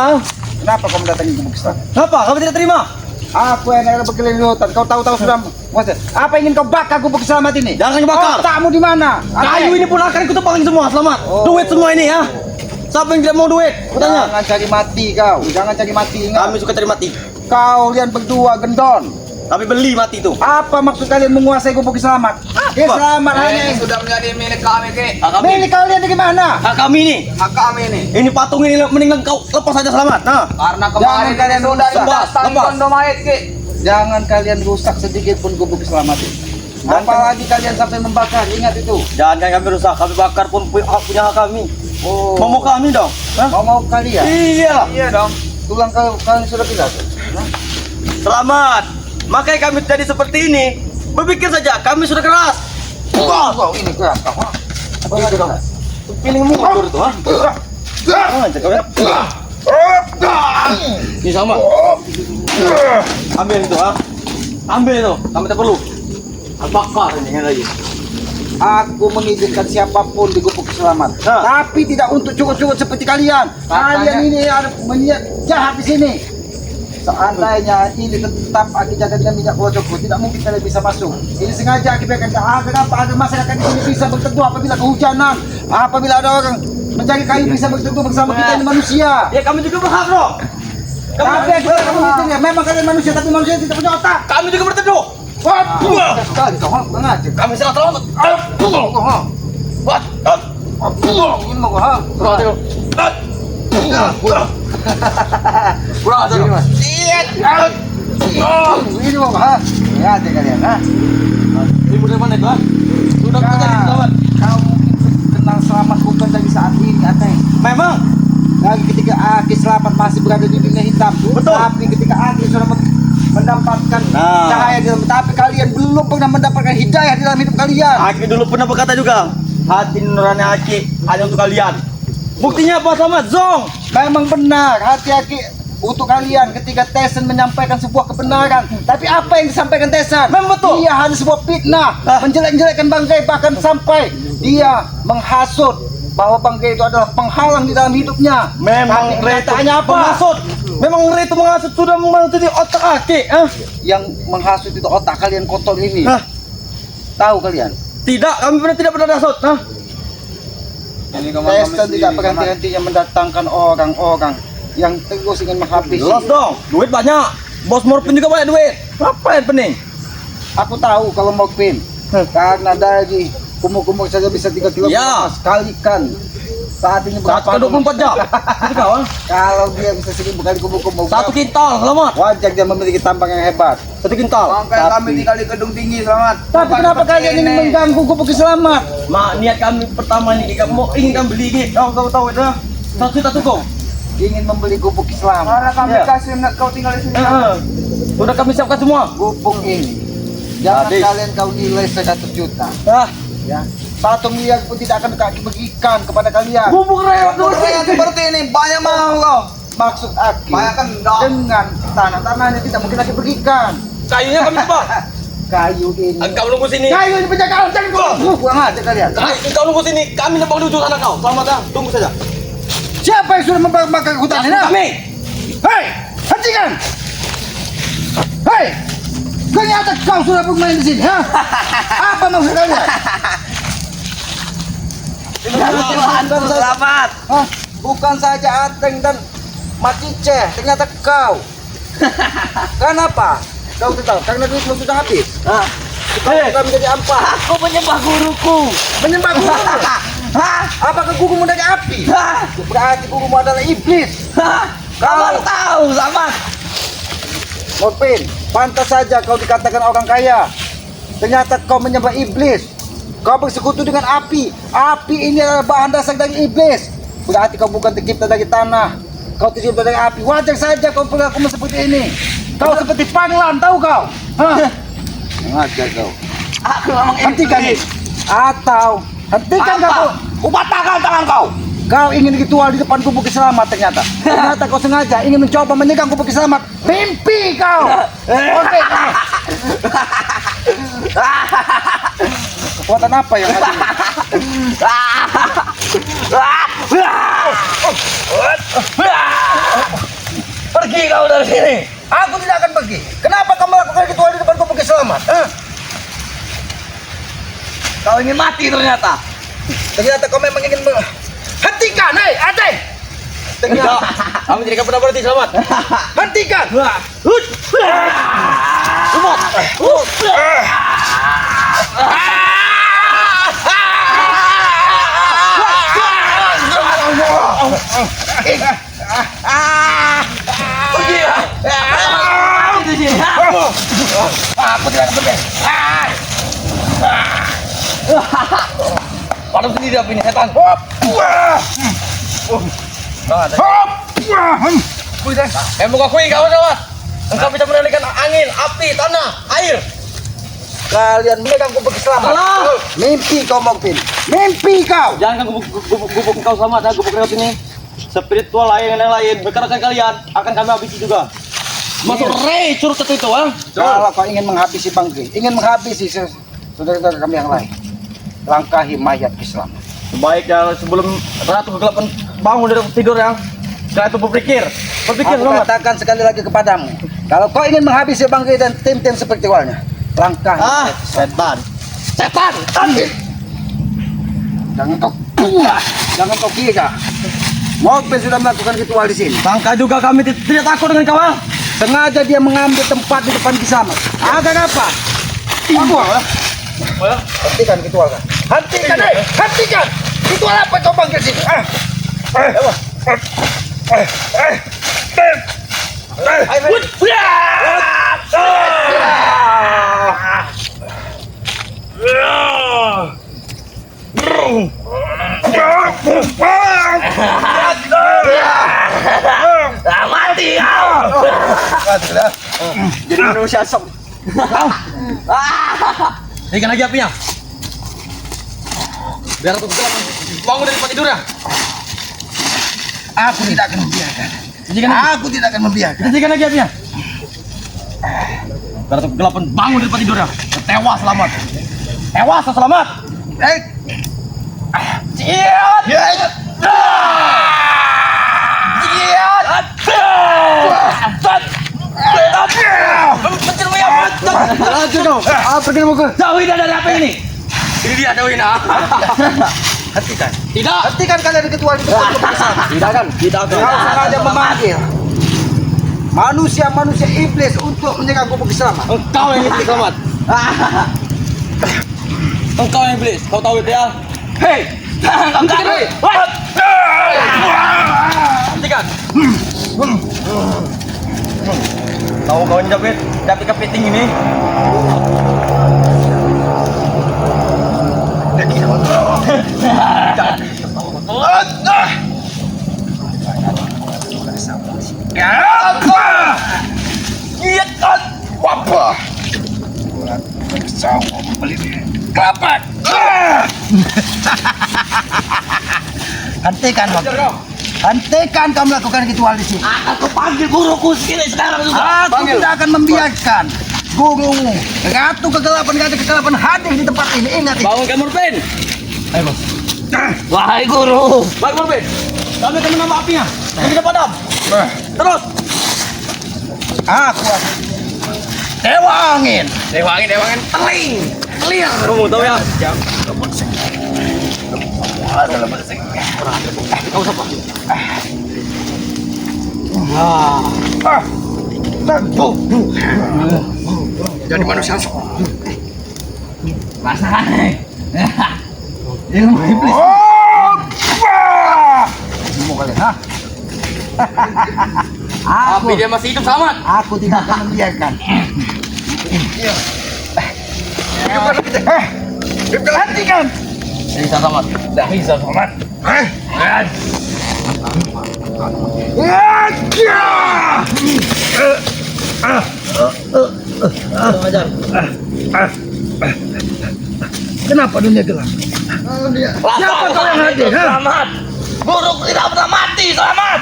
Kenapa kamu datangi gubuk Islam? Kenapa? Kamu tidak terima? Aku yang ada berkeliling hutan. Kau tahu-tahu sudah. Apa ingin kau bakar gubuk selamat ini? Jangan bakar. Otakmu di mana? Kayu ini pun akan kutebangin semua. Selamat. Oh. Duit semua ini ya. Siapa yang tidak mau duit? Kutanya. Jangan cari mati kau. Jangan cari mati. Ingat. Kami suka cari mati. Kalian berdua gendon. Tapi beli mati itu. Apa maksud kalian menguasai gubuk selamat? Selamat hanya Ini sudah menjadi milik kami, Ki. milik kalian di mana? Hak kami ini. Hak kami nih. Ini patung ini mendingan kau lepas saja Selamat. Nah. Karena Jangan kemarin kalian sudah rusak. didatangi Lepas. kondomait, Ki. Jangan kalian rusak sedikit pun gubuk selamat ini. Apalagi kalian sampai membakar, ingat itu. Jangan kami rusak. Kami bakar pun punya hak kami. Oh, Mau kami dong. Hah? mau kalian? Iyalah. Iya dong. Tulang kalian sudah bilang. Selamat. Makanya kami jadi seperti ini. Berpikir saja, kami sudah keras. Kau ini keras kau. Apa itu kau? Pilihmu mundur itu, ha? Jangan kau ya. Ini sama. Ambil itu, ha? Ambil itu. Kami tak perlu. Bakar ini yang lagi. Aku mengizinkan siapapun di gubuk selamat, Nah. tapi tidak untuk cukup-cukup seperti kalian. Kalian ini ada meniat jahat di sini. Seandainya ini tetap Aki jaga dengan minyak bojokku, tidak mungkin kalian bisa masuk. Ini sengaja Aki biarkan. Kenapa agar masyarakat di sini bisa berteduh apabila kehujanan, apabila ada orang mencari kayu bisa berteduh bersama kita ini manusia. Ya kami juga berhak dong. Tapi kamu itu ya, memang kalian manusia, tapi manusia tidak punya otak. Kami juga berteduh. Waduh, sekali kau mengajak. Kami sangat selamat. What? Ini mau kau. Brother. Ini mau kau. Ya, ada kalian, ha? Ibu dari mana itu, ha? Sudah kita jadi selamat. Kau mungkin kenal selamat bukan dari saat ini, Ateng. Memang. Lagi ketika Aki selamat masih berada di dunia hitam. Betul. Tapi ketika Aki sudah mendapatkan Nah. cahaya di dalam, tapi kalian belum pernah mendapatkan hidayah di dalam hidup kalian. Aki dulu pernah berkata juga, hati nurani Aki hanya untuk kalian. Buktinya apa Selamat? Zong. Memang benar, hati Aki untuk kalian ketika Tesan menyampaikan sebuah kebenaran. Tapi apa yang disampaikan Tesan? Memang betul. Dia hanya sebuah fitnah, menjelek-jelekkan Bang Gai, bahkan sampai dia menghasut bahwa Bang Gai itu adalah penghalang di dalam hidupnya. Memang Tapi Re itu kenyataannya apa? menghasut. Memang Re itu menghasut sudah menghasut di otak Aki. Yang menghasut itu otak kalian kotor ini. Hah? Tahu kalian? Tidak, kami tidak pernah hasut. Tesan tidak berhenti-hentinya mendatangkan orang-orang yang terus ingin menghabisi. Jelas dong, duit banyak. Bos Morpin juga banyak duit. Apa yang pening? Aku tahu kalau mau pin, karena dari kumur-kumur saja bisa 3 kilo Ya. emas. Kalikan saat ini Saat ke 24 jam. Itu kawan. Kalau dia bisa 1000 kali kumur-kumur, 1 kintal, Selamat. wajar dia memiliki tampang yang hebat. 1 kintal. Makanya kami tinggal di gedung tinggi, Selamat. Tapi Bukan kenapa seperti kalian ini ini. mengganggu gubuk selamat? Niat kami pertama ini kita mau ingin kami beli ini. Kau tahu itu? 1 juta cukup. Ingin membeli gubuk selamat. Karena kami Ya. kasih kau tinggal di sini. Sudah kami siapkan semua. Gubuk ini, jangan Adik. kalian kau nilai 100 juta. Ya, 1 miliar pun tidak akan kaki bagikan kepada kalian. Bubuk reot dulu. Yang seperti ini banyak mau kau. Maksud Aki Banyak kan dong. dengan tanah-tanahnya tidak mungkin lagi bagikan. Kayunya kami cepat. Kayu ini. Kau nunggu sini. Kayu ini penjagaan, jangan kau. Kurang aja kalian. Kau nunggu sini. Kami nebang di ujung sana kau. Selamat ya. Tunggu saja. Siapa yang sudah membakar hutan ini? Kami. Hei, hentikan! Hei, ternyata kau sudah bermain di sini, ha? Apa maksud kalian? Selamat. Hah? Bukan saja Ateng dan Makice, ternyata kau. Kenapa? Kau tahu, karena duitmu sudah habis. Kau sudah menjadi ampas. Aku menyembah guruku. Menyembah guru. Hah? Apakah gurumu dari api? Berarti gurumu adalah iblis. Kau baru tahu, Selamat. Morpin, pantas saja kau dikatakan orang kaya. Ternyata kau menyembah iblis. Kau bersekutu dengan api. Api ini adalah bahan dasar dari iblis. Berarti kau bukan tercipta dari tanah. Kau tercipta dari api. Wajar saja kau berlaku seperti ini. Kau seperti Panglan, tahu kau? Hah? Ngajar kau. Aku memang Hentikan. Atau hentikan kau. Kupatahkan tangan kau. Kau ingin ritual di depan gubuk selamat ternyata. Ternyata kau sengaja ingin mencoba menyerang gubuk selamat. Mimpi kau. Oke. Kekuatan apa yang ada? Ah! dari sini. Aku tidak akan pergi. Kenapa kamu melakukan ritual di depanku pakai selamat? Hah? Kau ingin mati ternyata. Ternyata kau memang ingin hentikan, hei, Aceh! Ternyata kamu jadi kapan berarti selamat. Hentikan! Pergi ya. Mati di sini. Aku tidak akan pergi. Padam sendiri apa ini setan. Kamu akui kau selamat. Engkau bisa mengendalikan angin, api, tanah, air. Kalian memegang gubuk selamat. Alah. Mimpi kau, Mokpin. Mimpi kau. Jangan gubuk engkau selamat ya, gubuk lewat ini. Spiritual lain yang lain, berkarakan kalian akan kami habisi juga. Masuk rei curut itu, ah. Kalau kau ingin menghabisi Bangke, ingin menghabisi saudara-saudara kami yang lain, langkahi mayat Islam. Sebaiknya sebelum Ratu Kegelapan bangun dari tidur ya, setelah itu berpikir Aku selamat. katakan sekali lagi kepadamu, kalau kau ingin menghabisi Bangke dan tim-tim spiritualnya, langkahi mayat Islam. Setan. Jangan kau kira. Mokpin sudah melakukan ritual di sini. Sangka juga kami tidak takut dengan kawan. Sengaja dia mengambil tempat di depan Kisamat. Agar apa? Hentikan ritual kan? Hentikan, hentikan! Ritual apa kau panggil sini? Mati kau. Jadi manusia sok. Ikan lagi apinya. Biar Ratu Kegelapan bangun dari tempat tidurnya. Aku tidak akan membiarkan. Jadikan lagi. Aku tidak akan membiarkan. Jadikan lagi apinya. Biar Ratu Kegelapan bangun dari tempat tidurnya. Tewas selamat. Tewas selamat. Ciat. Ciat. Mencermai amat. Lanjut kau. Pergi muka. Jauhi dah dari apa ini? Ini dia jauhin ah. Hentikan. Tidak. Hentikan kalian ritual di depan Kisamat. Tidak kan? Tidak Kau sengaja memanggil manusia-manusia iblis untuk menyerang gubuk Kisamat. Engkau yang iblis selamat. Engkau yang iblis. Kau tahu itu ya? Hei. Hentikan. Hentikan. Tahu kau ini dapat kepiting ini? Hentikan, Mokpin. Hentikan kau melakukan ritual di sini. Aku panggil guruku sini sekarang juga. Aku tidak akan membiarkan gurumu Ratu Kegelapan hadir di tempat ini. Ingat itu. Bangun kamu Murpin. Ayo bos. Wahai guru. Baik Murpin. Kami akan menambah apinya. Kami tidak padam. Terus. Aku Dewa Angin. Dewa angin teling. Clear. Kamu tahu ya? Kau siapa? Jadi manusia sok. Rasakan. Ilmu iblis. Ilmu kalian, ha? Api dia masih hidup selamat. Aku tidak akan membiarkan. Hentikan. Bisa selamat. Tidak bisa selamat. Kenapa dunia gelap? Siapa kau yang hadir? Selamat. Buruk tidak pernah mati. Selamat.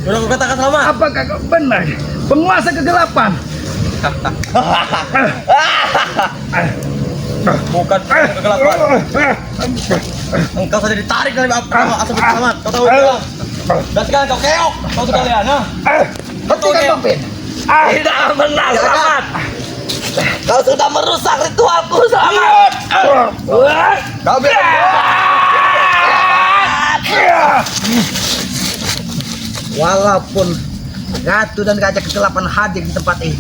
Buruk katakan selamat. Apakah kau benar penguasa kegelapan? Bukan kegelapan. Engkau sudah ditarik dari asap selamat. Kau tahu itu? Dan sekarang kau keok. Kau sekalian, ha? Hentikan Mokpin. Tidak benar, Selamat. Kau sudah merusak ritualku, Selamat. Kau biar Walaupun Ratu dan Gajah Kegelapan hadir di tempat ini,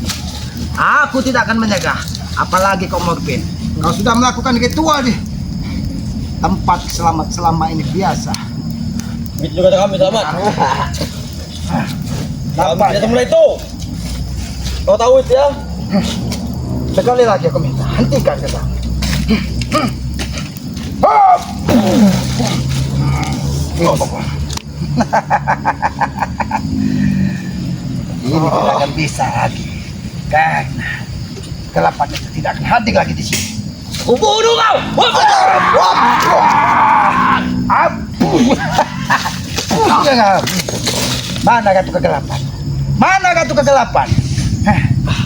aku tidak akan menyerah. Apalagi kau Mokpin. Kau sudah melakukan ritual di tempat selamat selama ini biasa. Begitu juga kami, Selamat. Kami tidak mulai itu. Kau tahu itu ya? Sekali lagi aku minta, hentikan kita. Ini tidak akan bisa lagi, karena Kegelapan itu tidak akan hadir lagi di sini. Kubunuh kau. Mana Ratu Kegelapan? Mana Ratu Kegelapan?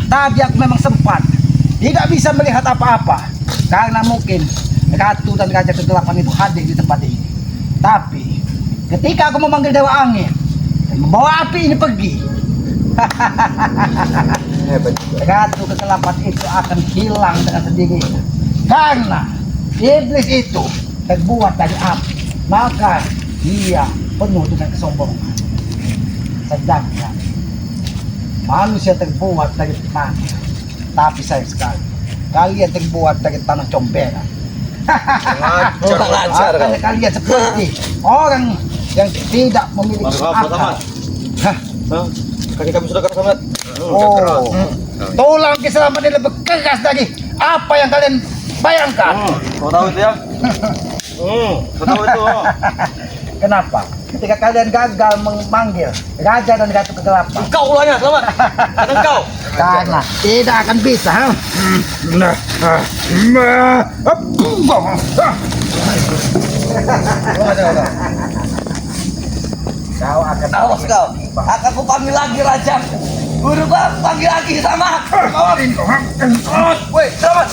Tadi aku memang sempat tidak bisa melihat apa-apa karena mungkin Ratu dan Gajah Kegelapan itu hadir di tempat ini. Tapi ketika aku memanggil Dewa Angin dan membawa api ini pergi, Ratu Kegelapan itu akan hilang dengan sendirinya. Karena iblis itu terbuat dari api, maka dia penuh dengan kesombongan. Sedangkan manusia terbuat dari tanah, tapi sayang sekali kalian terbuat dari tanah comberan. Makanya kalian seperti orang yang tidak memiliki akal. Kaki kami sudah keras banget. Oh, tulang keselamatan lebih keras dari apa yang kalian bayangkan. Kau tahu itu ya? Kau tahu itu. Kenapa? Ketika kalian gagal memanggil Raja dan Ratu Kegelapan, Kau ulangnya, Selamat. Dan kau. karena tidak akan bisa. Kau akan Awas kau. Akan ku panggil lagi Raja. Guru kau panggil lagi sama. Woi, selamat.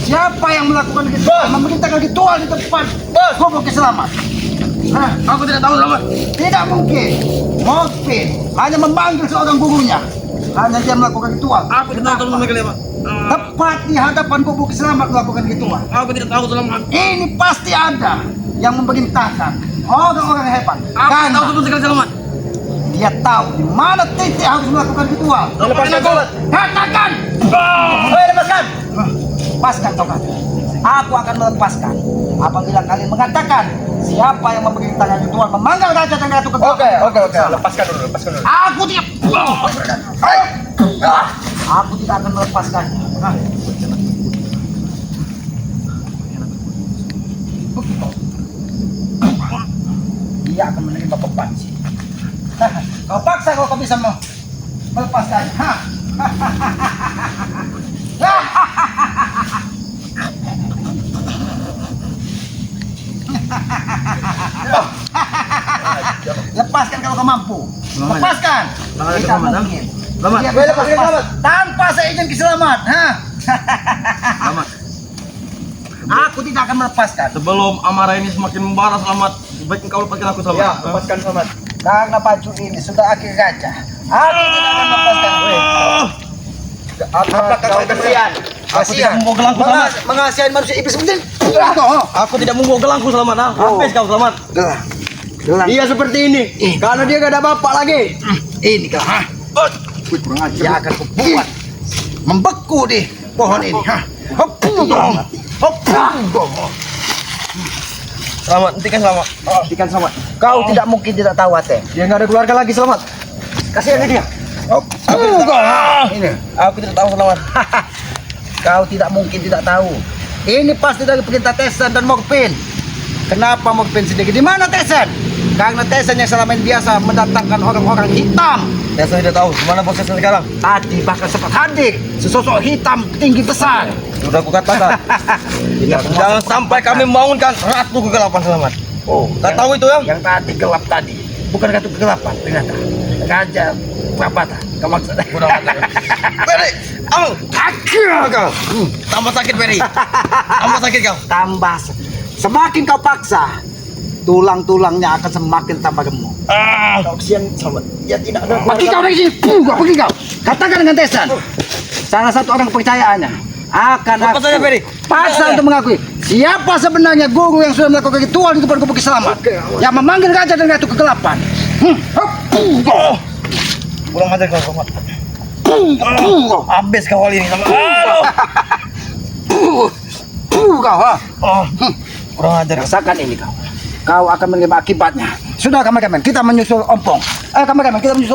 Siapa yang melakukan itu? Memerintahkan ritual di tempat gubuk Selamat. Aku tidak tahu, Selamat. Tidak mungkin. Mokpin hanya memanggil seorang gurunya. Hanya dia melakukan ritual. Aku tidak tahu memanggil dia, Pak. Tepat di hadapan gubuk Selamat melakukan ritual. Aku tidak tahu, Selamat. Ini pasti ada yang memerintahkan orang-orang hebat. Karena sekali, Selamat. dia tahu di mana titik harus melakukan ritual. Lepaskan aku. Katakan! Hei, lepaskan! Lepaskan kau kan. Aku akan melepaskan apabila kalian mengatakan siapa yang memerintahkan ritual memanggil Raja dan Ratu Kegelapan. Oke. Lepaskan dulu. Aku tidak. Aku tidak akan melepaskan. Dia akan menerima beban sih. Kau paksa kau bisa melepaskan. Lepaskan kalau kau mampu. Lepaskan. Tidak mungkin. Dia bisa lepas tanpa seizin Selamat. Selamat. Aku tidak akan melepaskan. Sebelum amarah ini semakin membara, Selamat. Baik engkau lepaskan aku, Selamat. Ya, lepaskan Selamat. Karena baju ini sudah akhir raja. Aku tidak akan melepaskan. Apakah kau kasihan? Aku tidak membawa gelangku, Selamat. Mengasihi manusia iblis seperti Aku tidak membawa gelangku, Selamat. Habis kau, Selamat. gelang. Dia seperti ini. Karena dia gak ada bapak lagi. Ini kau. Kurang ajar. Dia akan kubuat membeku di pohon ini. Selamat, hentikan, Selamat. Hentikan Selamat. Kau tidak mungkin tidak tahu Ate. Dia gak ada keluarga lagi, Selamat. Kasihan dia. Ini. Aku tidak tahu, Selamat. Kau tidak mungkin tidak tahu. Ini pasti dari perintah Tesan dan Mokpin. Kenapa Mokpin sendiri? Di mana Tesan? Karena Tesan yang selama ini biasa mendatangkan orang-orang hitam. Saya tidak tahu di mana posisi sekarang. Tadi bahkan sempat hadir sesosok hitam tinggi besar. Sudah aku katakan. Jangan sampai kami membangunkan Ratu Kegelapan, Selamat. Oh, Kau tahu itu ya? yang tadi gelap tadi. Bukan Ratu Kegelapan ternyata. Raja Prabata. Kau maksud? Beri, kau. Tambah sakit, Beri. Tambah sakit kau. Tambah. Semakin kau paksa, tulang-tulangnya akan semakin tambah gemuk. Kau kesian selamat. Ya tidak ada Pergi kau dari sini, pergi kau. Katakan dengan Tesan. Salah satu orang kepercayaannya akan Apa saja, Ferry? paksa untuk mengakui siapa sebenarnya guru yang sudah melakukan ritual di depan Gubuk Selamat, yang memanggil raja dan ratu kegelapan. Kurang ajar kau selamat. Habis kau kali ini selamat. Kau, ha? Kurang ajar. Rasakan ini kau. Kau akan menerima akibatnya. Sudah kameramen, kita menyusul ompong. Kameramen, kita menyusul